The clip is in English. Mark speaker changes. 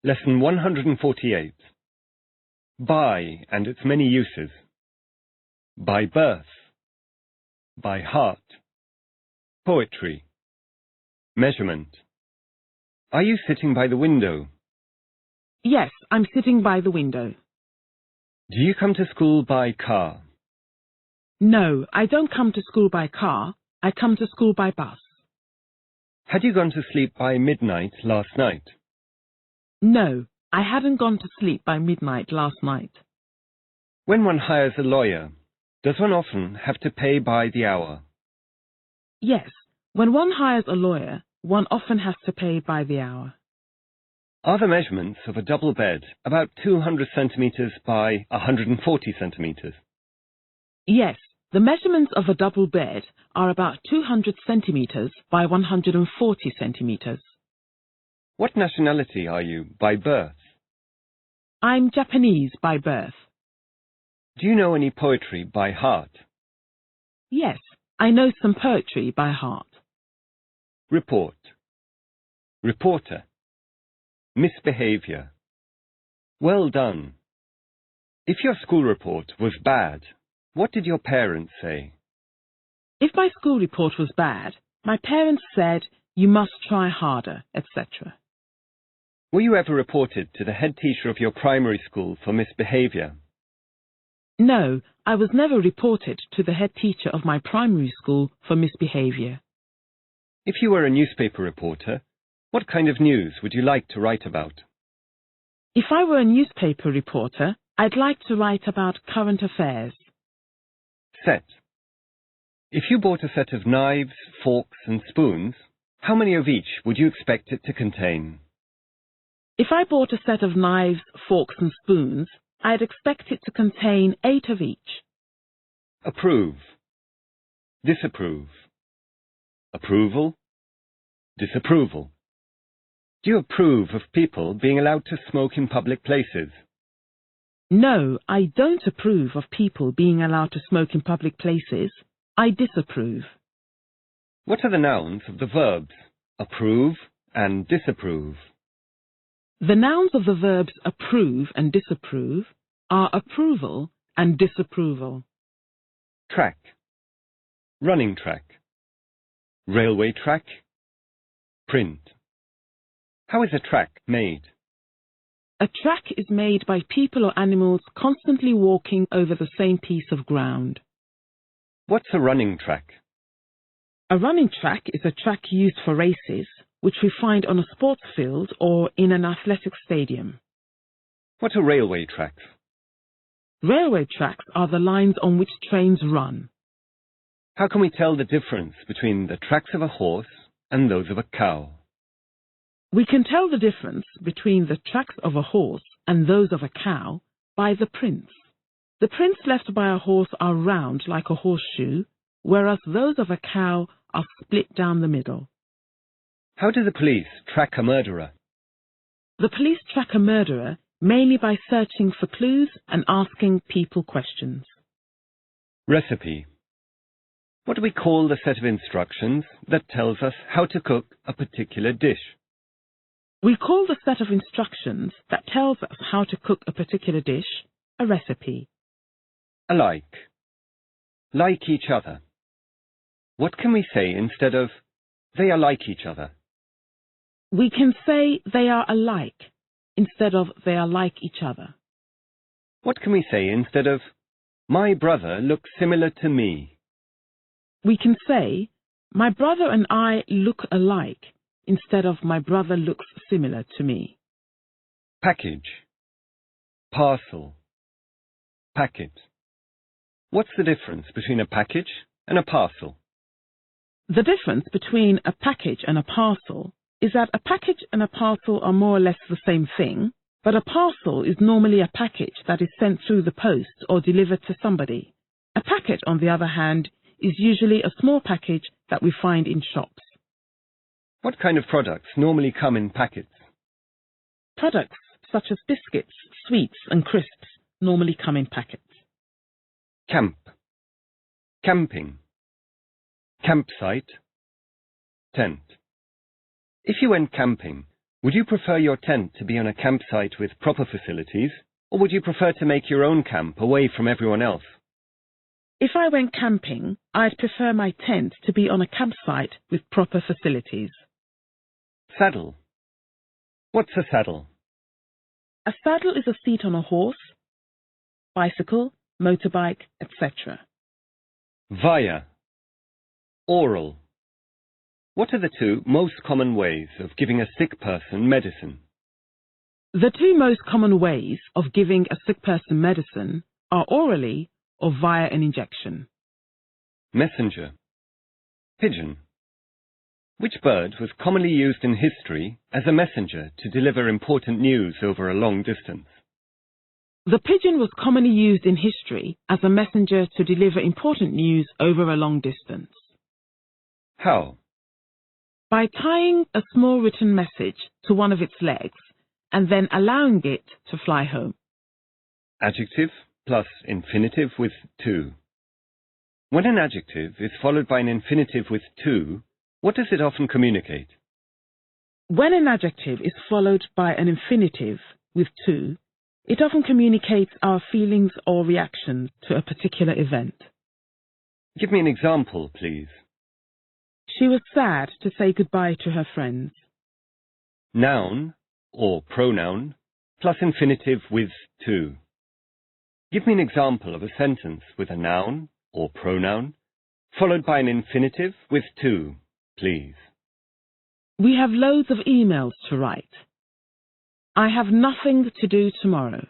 Speaker 1: Lesson 148. By and its many uses. By birth. By heart. Poetry. Measurement. Are you sitting by the window?
Speaker 2: Yes, I'm sitting by the window.
Speaker 1: Do you come to school by car?
Speaker 2: No, I don't come to school by car. I come to school by bus.
Speaker 1: Had you gone to sleep by midnight last night?
Speaker 2: No, I hadn't gone to sleep by midnight last night.
Speaker 1: When one hires a lawyer, does one often have to pay by the hour?
Speaker 2: Yes, when one hires a lawyer, one often has to pay by the hour.
Speaker 1: Are the measurements of a double bed about 200 centimetres by 140 centimetres?
Speaker 2: Yes, the measurements of a double bed are about 200 centimetres by 140 centimetres.
Speaker 1: What nationality are you by birth?
Speaker 2: I'm Japanese by birth.
Speaker 1: Do you know any poetry by heart?
Speaker 2: Yes, I know some poetry by heart.
Speaker 1: Report. Reporter. Misbehaviour. Well done. If your school report was bad, what did your parents say?
Speaker 2: If my school report was bad, my parents said, "You must try harder," etc.
Speaker 1: Were you ever reported to the head teacher of your primary school for misbehaviour?
Speaker 2: No, I was never reported to the head teacher of my primary school for misbehaviour.
Speaker 1: If you were a newspaper reporter, what kind of news would you like to write about?
Speaker 2: If I were a newspaper reporter, I'd like to write about current affairs.
Speaker 1: Set. If you bought a set of knives, forks and spoons, how many of each would you expect it to contain?
Speaker 2: If I bought a set of knives, forks and spoons, I'd expect it to contain 8 of each.
Speaker 1: Approve. Disapprove. Approval. Disapproval. Do you approve of people being allowed to smoke in public places?
Speaker 2: No, I don't approve of people being allowed to smoke in public places. I disapprove.
Speaker 1: What are the nouns of the verbs approve and disapprove?
Speaker 2: The nouns of the verbs approve and disapprove are approval and disapproval.
Speaker 1: Track. Running track. Railway track. Print. How is a track made?
Speaker 2: A track is made by people or animals constantly walking over the same piece of ground.
Speaker 1: What's a running track?
Speaker 2: A running track is a track used for races, which we find on a sports field or in an athletic stadium.
Speaker 1: What are railway tracks?
Speaker 2: Railway tracks are the lines on which trains run.
Speaker 1: How can we tell the difference between the tracks of a horse and those of a cow?
Speaker 2: We can tell the difference between the tracks of a horse and those of a cow by the prints. The prints left by a horse are round like a horseshoe, whereas those of a cow are split down the middle.
Speaker 1: How do the police track a murderer?
Speaker 2: The police track a murderer mainly by searching for clues and asking people questions.
Speaker 1: Recipe. What do we call the set of instructions that tells us how to cook a particular dish?
Speaker 2: We call the set of instructions that tells us how to cook a particular dish a recipe.
Speaker 1: Alike. Like each other. What can we say instead of they are like each other?
Speaker 2: We can say they are alike instead of they are like each other.
Speaker 1: What can we say instead of my brother looks similar to me?
Speaker 2: We can say my brother and I look alike instead of my brother looks similar to me.
Speaker 1: Package. Parcel. Packet. What's the difference between a package and a parcel?
Speaker 2: The difference between a package and a parcel is that a package and a parcel are more or less the same thing, but a parcel is normally a package that is sent through the post or delivered to somebody. A packet, on the other hand, is usually a small package that we find in shops.
Speaker 1: What kind of products normally come in packets?
Speaker 2: Products such as biscuits, sweets and crisps normally come in packets.
Speaker 1: Camp. Camping. Campsite. Tent. If you went camping, Would you prefer your tent to be on a campsite with proper facilities, or would you prefer to make your own camp away from everyone else?
Speaker 2: If I went camping, I'd prefer my tent to be on a campsite with proper facilities.
Speaker 1: Saddle. What's a saddle?
Speaker 2: A saddle is a seat on a horse, bicycle, motorbike, etc.
Speaker 1: Via. Oral. What are the two most common ways of giving a sick person medicine?
Speaker 2: The two most common ways of giving a sick person medicine are orally or via an injection.
Speaker 1: Messenger. Pigeon. Which bird was commonly used in history as a messenger to deliver important news over a long distance?
Speaker 2: The pigeon was commonly used in history as a messenger to deliver important news over a long distance.
Speaker 1: How?
Speaker 2: By tying a small written message to one of its legs and then allowing it to fly home.
Speaker 1: Adjective plus infinitive with to. When an adjective is followed by an infinitive with to, what does it often communicate?
Speaker 2: When an adjective is followed by an infinitive with to, it often communicates our feelings or reactions to a particular event.
Speaker 1: Give me an example, please.
Speaker 2: She was sad to say goodbye to her friends.
Speaker 1: Noun or pronoun plus infinitive with to. Give me an example of a sentence with a noun or pronoun followed by an infinitive with to, please.
Speaker 2: We have loads of emails to write. I have nothing to do tomorrow.